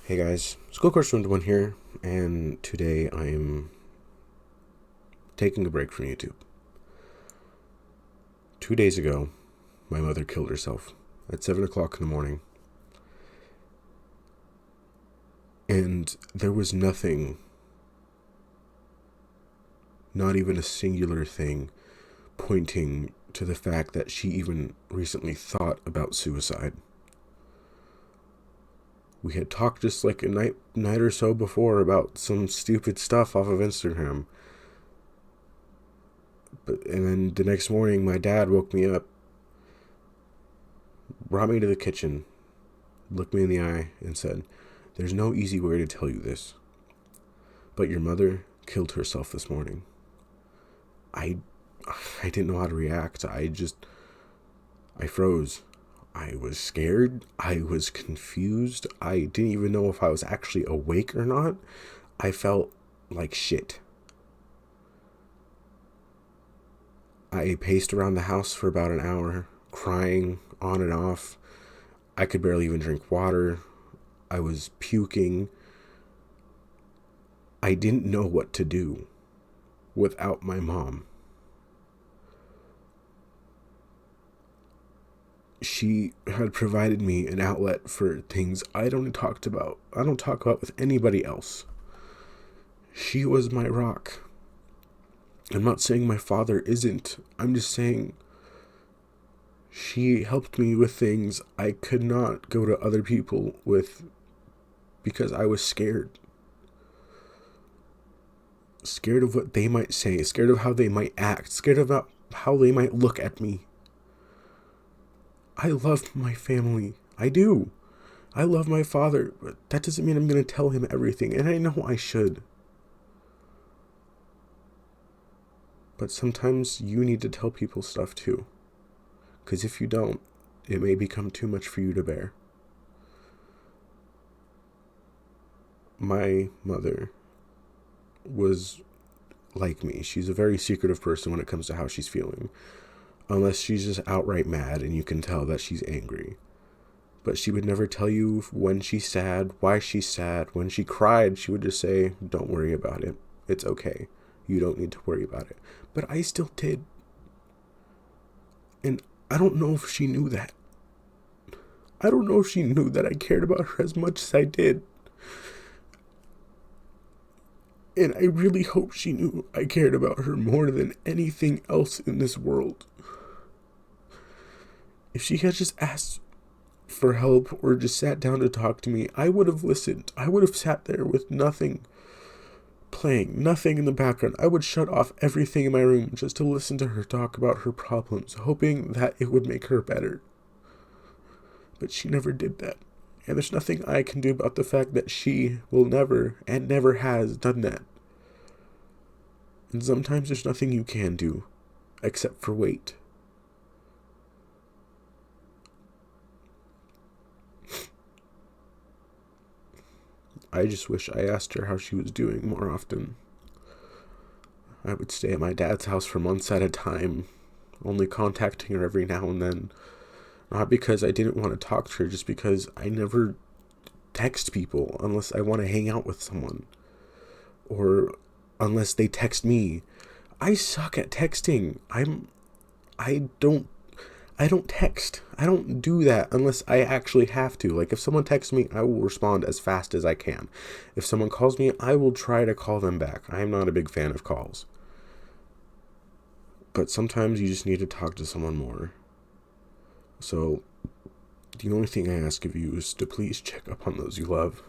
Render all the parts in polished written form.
Hey guys, School Course 21 here, and today I'm taking a break from YouTube. 2 days ago, my mother killed herself at 7 o'clock in the morning, and there was nothing, not even a singular thing, pointing to the fact that she even recently thought about suicide. We had talked just like a night or so before about some stupid stuff off of Instagram. And then the next morning, my dad woke me up, brought me to the kitchen, looked me in the eye, and said, "There's no easy way to tell you this, but your mother killed herself this morning." I didn't know how to react. I froze. I was scared. I was confused. I didn't even know if I was actually awake or not. I felt like shit. I paced around the house for about an hour, crying on and off. I could barely even drink water. I was puking. I didn't know what to do without my mom. She had provided me an outlet for things I don't talk about with anybody else. She was my rock. I'm not saying my father isn't. I'm just saying she helped me with things I could not go to other people with because I was scared. Scared of what they might say, scared of how they might act, scared about how they might look at me. I love my family. I do. I love my father, but that doesn't mean I'm going to tell him everything, and I know I should. But sometimes you need to tell people stuff too. Because if you don't, it may become too much for you to bear. My mother was like me. She's a very secretive person when it comes to how she's feeling. Unless she's just outright mad and you can tell that she's angry. But she would never tell you when she's sad, why she's sad. When she cried, she would just say, "Don't worry about it. It's okay. You don't need to worry about it." But I still did. And I don't know if she knew that. I don't know if she knew that I cared about her as much as I did. And I really hope she knew I cared about her more than anything else in this world. If she had just asked for help or just sat down to talk to me, I would have listened. I would have sat there with nothing playing, nothing in the background. I would shut off everything in my room just to listen to her talk about her problems, hoping that it would make her better. But she never did that. And there's nothing I can do about the fact that she will never and never has done that. And sometimes there's nothing you can do except for wait. I just wish I asked her how she was doing more often. I would stay at my dad's house for months at a time, only contacting her every now and then. Not because I didn't want to talk to her, just because I never text people unless I want to hang out with someone. Or unless they text me. I suck at texting. I don't text. I don't do that unless I actually have to. Like, if someone texts me, I will respond as fast as I can. If someone calls me, I will try to call them back. I am not a big fan of calls. But sometimes you just need to talk to someone more. So, the only thing I ask of you is to please check up on those you love.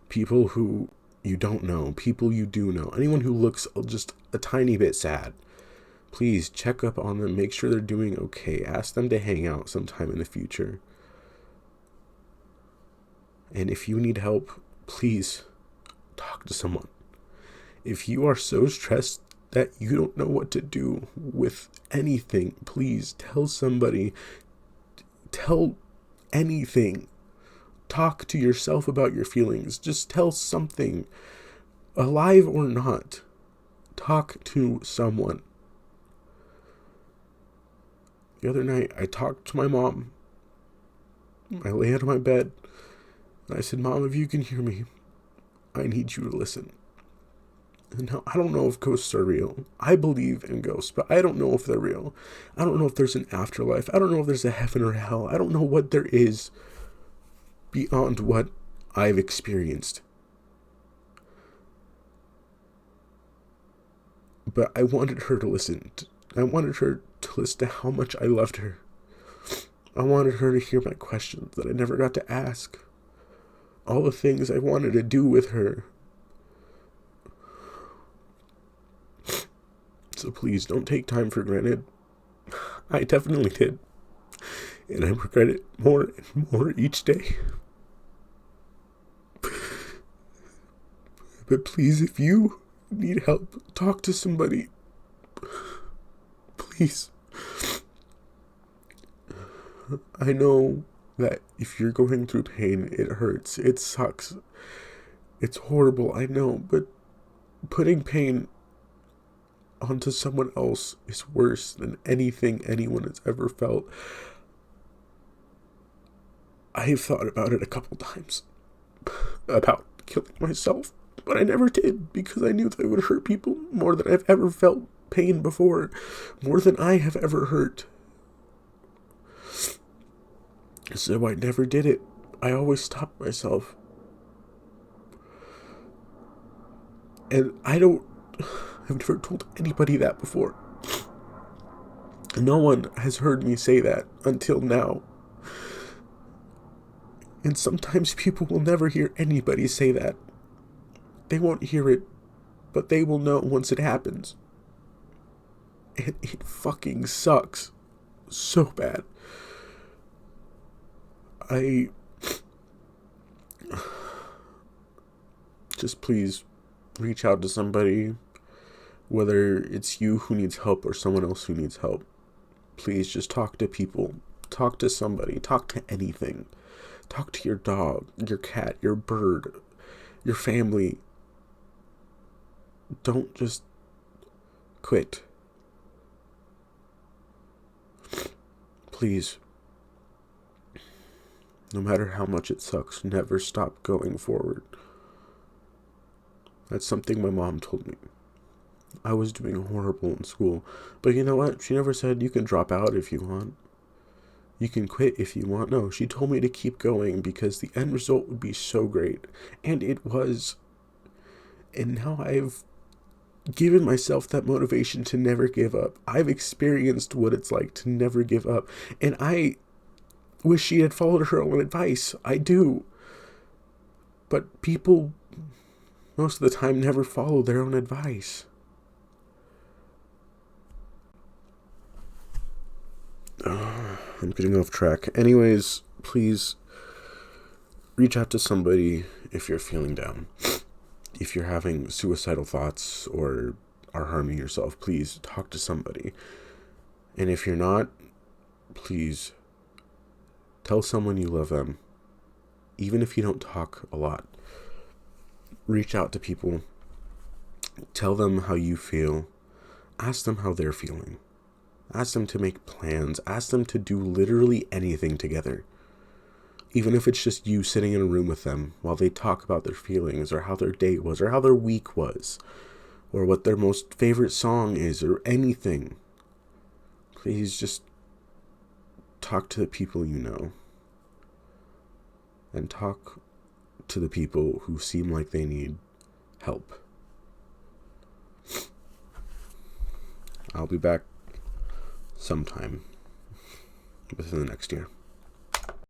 People who you don't know, people you do know, anyone who looks just a tiny bit sad. Please check up on them, make sure they're doing okay. Ask them to hang out sometime in the future. And if you need help, please talk to someone. If you are so stressed that you don't know what to do with anything, please tell somebody. Tell anything. Talk to yourself about your feelings. Just tell something. Alive or not. Talk to someone. The other night, I talked to my mom. I lay on my bed, And I said, Mom, if you can hear me, I need you to listen. And now, I don't know if ghosts are real. I believe in ghosts, but I don't know if they're real. I don't know if there's an afterlife. I don't know if there's a heaven or hell. I don't know what there is beyond what I've experienced. But I wanted her to listen. I wanted her to listen to how much I loved her. I wanted her to hear my questions that I never got to ask. All the things I wanted to do with her. So please don't take time for granted. I definitely did. And I regret it more and more each day. But please, if you need help, talk to somebody. Please. I know that if you're going through pain, it hurts. It sucks. It's horrible, I know. But putting pain onto someone else is worse than anything anyone has ever felt. I've thought about it a couple times. About killing myself. But I never did, because I knew that it would hurt people more than I've ever felt pain before. More than I have ever hurt. So I never did it. I always stopped myself. And I've never told anybody that before. No one has heard me say that until now. And sometimes people will never hear anybody say that. They won't hear it, but they will know once it happens. And it fucking sucks so bad. Just please reach out to somebody, whether it's you who needs help or someone else who needs help. Please just talk to people. Talk to somebody. Talk to anything. Talk to your dog, your cat, your bird, your family. Don't just quit. Please. No matter how much it sucks, never stop going forward. That's something my mom told me. I was doing horrible in school. But you know what? She never said you can drop out if you want. You can quit if you want. No, she told me to keep going because the end result would be so great. And it was. And now I've given myself that motivation to never give up. I've experienced what it's like to never give up. And I wish she had followed her own advice. I do. But people, most of the time, never follow their own advice. I'm getting off track. Anyways, please reach out to somebody if you're feeling down. If you're having suicidal thoughts or are harming yourself, please talk to somebody. And if you're not, please tell someone you love them. Even if you don't talk a lot. Reach out to people. Tell them how you feel. Ask them how they're feeling. Ask them to make plans. Ask them to do literally anything together. Even if it's just you sitting in a room with them while they talk about their feelings or how their day was or how their week was or what their most favorite song is or anything. Please just talk to the people you know. And talk to the people who seem like they need help. I'll be back sometime within the next year.